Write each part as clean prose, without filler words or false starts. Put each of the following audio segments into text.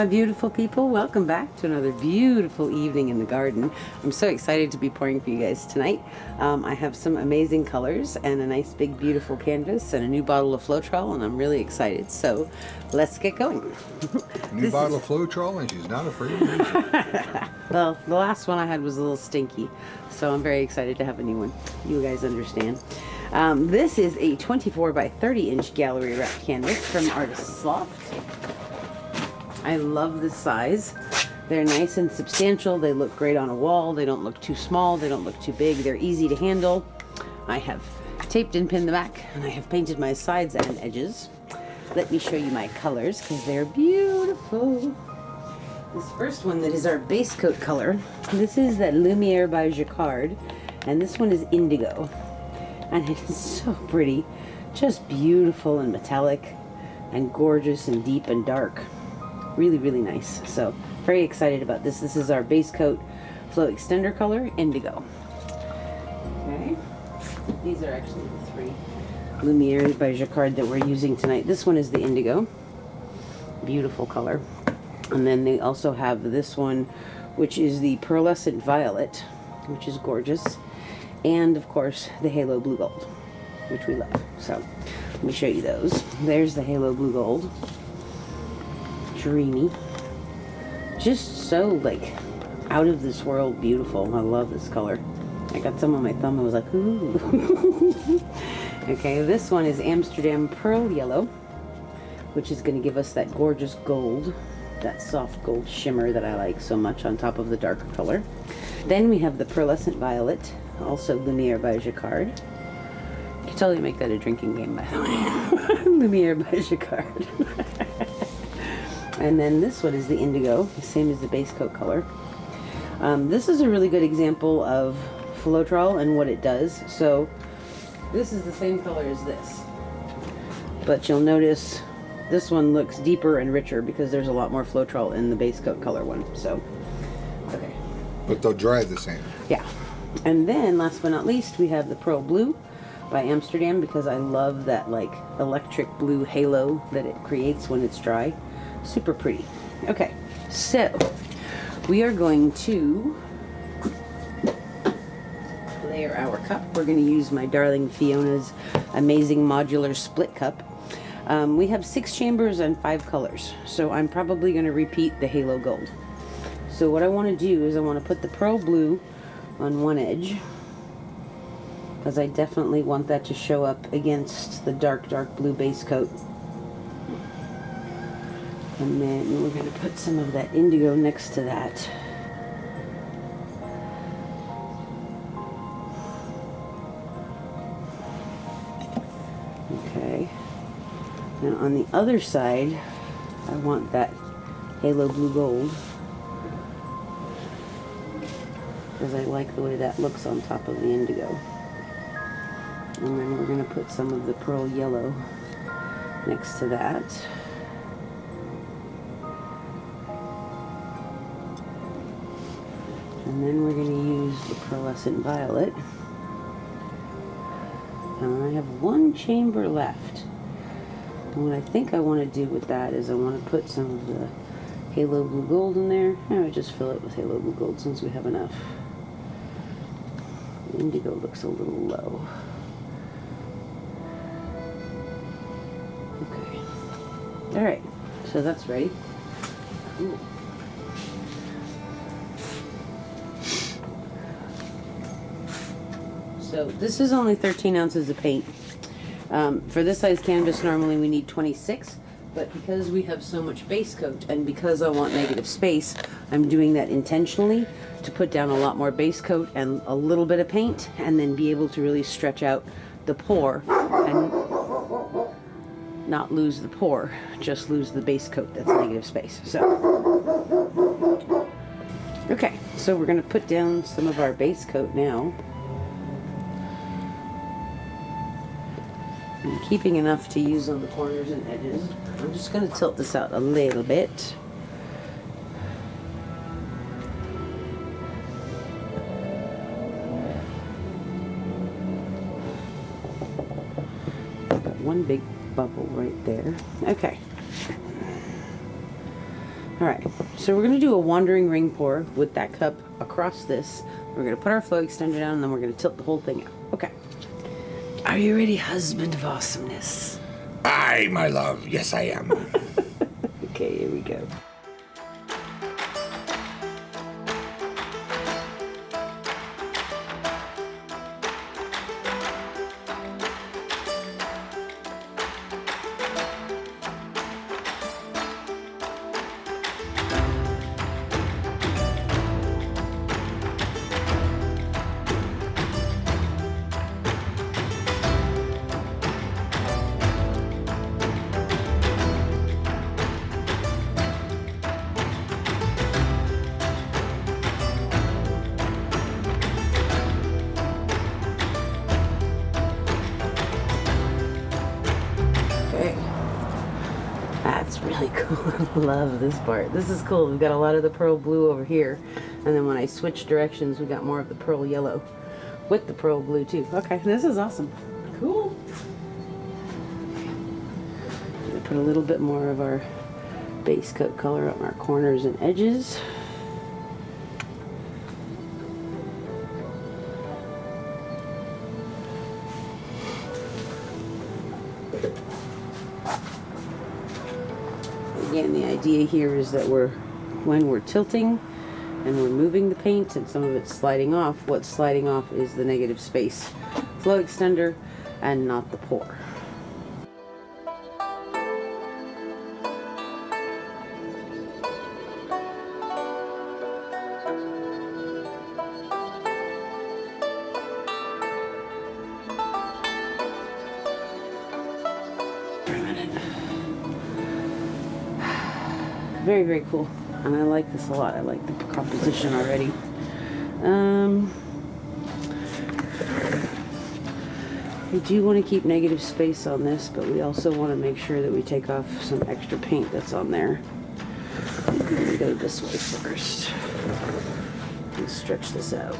my beautiful people, welcome back to another beautiful evening in the garden. I'm so excited to be pouring for you guys tonight. I have some amazing colors and a nice big beautiful canvas and a new bottle of Floetrol, and I'm really excited, so let's get going. New bottle of Floetrol, and she's not afraid to use it. Well, the last one I had was a little stinky, so I'm very excited to have a new one. You guys understand. This is a 24 by 30 inch gallery wrap canvas from Artists Loft. I love this size. They're nice and substantial. They look great on a wall. They don't look too small. They don't look too big. They're easy to handle. I have taped and pinned the back, and I have painted my sides and edges. Let me show you my colors because they're beautiful. This first one that is our base coat color, this is that Lumiere by Jacquard, and this one is Indigo. And it is so pretty. Just beautiful and metallic and gorgeous and deep and dark. Really, really nice. So, very excited about this. This is our base coat flow extender color, Indigo. Okay. These are actually the three Lumiere by Jacquard that we're using tonight. This one is the Indigo. Beautiful color. And then they also have this one, which is the Pearlescent Violet, which is gorgeous. And, of course, the Halo Blue Gold, which we love. So, let me show you those. There's the Halo Blue Gold. Dreamy, just so like out of this world beautiful. I love this color. I got some on my thumb. I was like, ooh. Okay, this one is Amsterdam Pearl Yellow, which is going to give us that gorgeous gold, that soft gold shimmer that I like so much on top of the darker color. Then we have the Pearlescent Violet, also Lumiere by Jacquard. You can totally make that a drinking game, by the way. Lumiere by Jacquard. And then this one is the Indigo, the same as the base coat color. This is a really good example of Floetrol and what it does. So this is the same color as this, but you'll notice this one looks deeper and richer because there's a lot more Floetrol in the base coat color one. So, okay. But they'll dry the same. Yeah. And then last but not least, we have the Pearl Blue by Amsterdam because I love that like electric blue halo that it creates when it's dry. Super pretty. Okay, so we are going to layer our cup. We're going to use my darling Fiona's amazing modular split cup. We have 6 chambers and 5 colors, so I'm probably going to repeat the Halo Gold. So what I want to do is I want to put the Pearl Blue on one edge because I definitely want that to show up against the dark blue base coat. And then we're going to put some of that Indigo next to that. Okay. Now on the other side, I want that Halo Blue Gold because I like the way that looks on top of the Indigo. And then we're going to put some of the Pearl Yellow next to that. And then we're going to use the Pearlescent Violet. And I have 1 chamber left. And what I think I want to do with that is I want to put some of the Halo Blue Gold in there. I would just fill it with Halo Blue Gold since we have enough. The Indigo looks a little low. Okay. Alright, so that's ready. Cool. So this is only 13 ounces of paint. For this size canvas, normally we need 26, but because we have so much base coat and because I want negative space, I'm doing that intentionally to put down a lot more base coat and a little bit of paint and then be able to really stretch out the pour and not lose the pour, just lose the base coat that's negative space. So, okay, so we're going to put down some of our base coat now. I'm keeping enough to use on the corners and edges. I'm just going to tilt this out a little bit. Got one big bubble right there. Okay. Alright, so we're going to do a wandering ring pour with that cup across this. We're going to put our flow extender down and then we're going to tilt the whole thing out. Okay. Are you ready, husband of awesomeness? Aye, my love. Yes, I am. Okay, here we go. That's really cool. I love this part. This is cool. We've got a lot of the pearl blue over here, and then when I switch directions, we got more of the pearl yellow with the pearl blue too. Okay, this is awesome. Cool. I'm gonna put a little bit more of our base coat color on our corners and edges. Again, the idea here is that when we're tilting and we're moving the paint and some of it's sliding off, what's sliding off is the negative space flow extender and not the pour. Very, very cool. And I like this a lot. I like the composition already. We do want to keep negative space on this, but we also want to make sure that we take off some extra paint that's on there. I'm going to go this way first and stretch this out.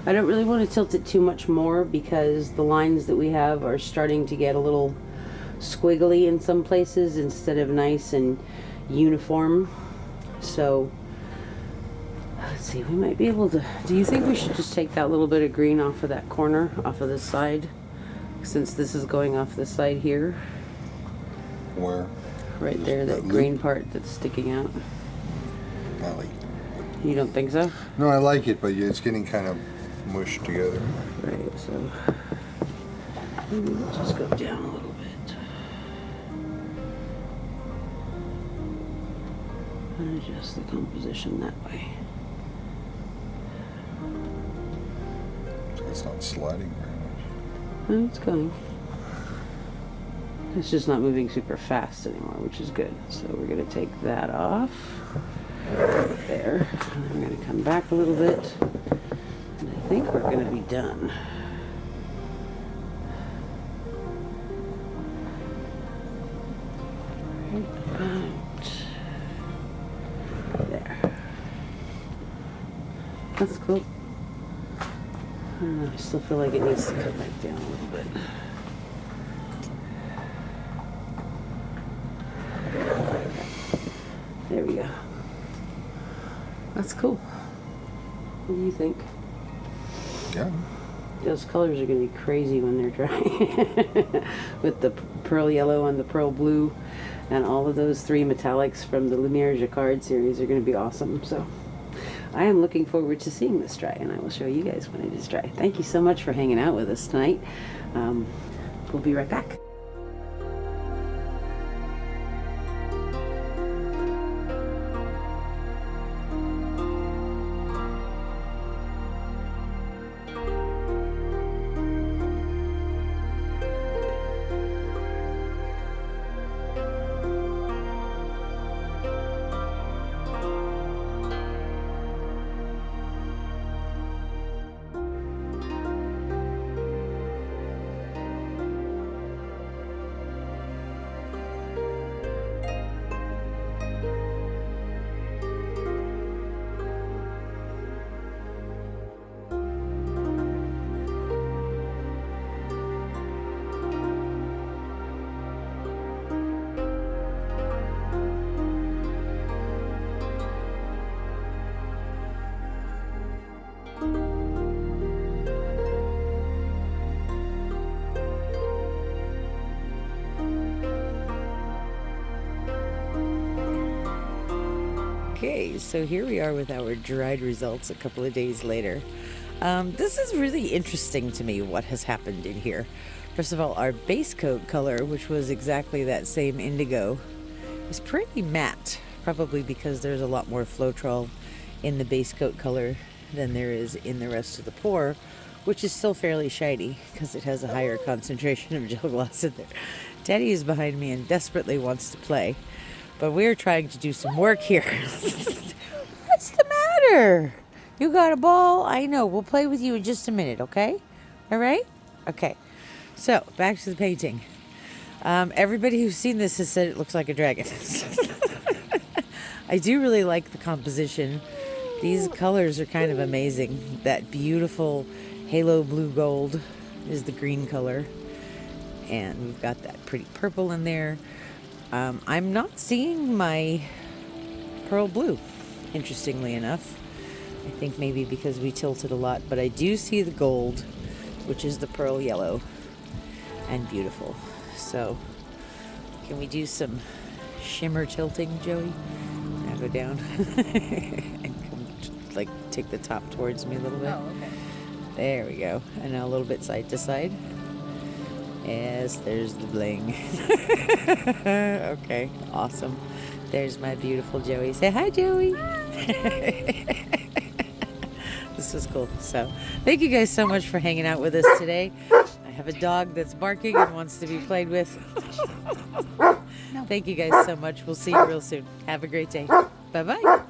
I don't really want to tilt it too much more because the lines that we have are starting to get a little squiggly in some places instead of nice and uniform. So let's see, we might be able to, do you think we should just take that little bit of green off of that corner, off of this side, since this is going off this side here? Where? Right there, that green part that's sticking out. I like it. You don't think so? No, I like it, but it's getting kind of mushed together. Right, so maybe we'll just go down a little bit. And adjust the composition that way. It's not sliding very much. Oh, it's going. It's just not moving super fast anymore, which is good. So we're going to take that off. There. And then we're going to come back a little bit. And I think we're going to be done. Right about there. That's cool. I don't know, I still feel like it needs to come back down a little bit. There we go. That's cool. What do you think? Yeah. Those colors are going to be crazy when they're dry. With the pearl yellow and the pearl blue and all of those three metallics from the Lumiere Jacquard series are going to be awesome. So I am looking forward to seeing this dry, and I will show you guys when it is dry. Thank you so much for hanging out with us tonight. We'll be right back. Okay, so here we are with our dried results a couple of days later. This is really interesting to me, what has happened in here. First of all, our base coat color, which was exactly that same indigo, is pretty matte, probably because there's a lot more Floetrol in the base coat color than there is in the rest of the pour, which is still fairly shiny because it has a higher concentration of gel gloss in there. Teddy is behind me and desperately wants to play. But we're trying to do some work here. What's the matter? You got a ball? I know. We'll play with you in just a minute, okay? All right? Okay. So, back to the painting. Everybody who's seen this has said it looks like a dragon. I do really like the composition. These colors are kind of amazing. That beautiful halo blue gold is the green color. And we've got that pretty purple in there. I'm not seeing my pearl blue, interestingly enough. I think maybe because we tilted a lot, but I do see the gold, which is the pearl yellow, and beautiful. So, can we do some shimmer tilting, Joey? Now go down and come, like, take the top towards me a little bit. Oh, okay. There we go. And now a little bit side to side. Yes, there's the bling. Okay, awesome. There's my beautiful Joey. Say hi, Joey. This was cool. So, thank you guys so much for hanging out with us today. I have a dog that's barking and wants to be played with. Thank you guys so much. We'll see you real soon. Have a great day. Bye-bye.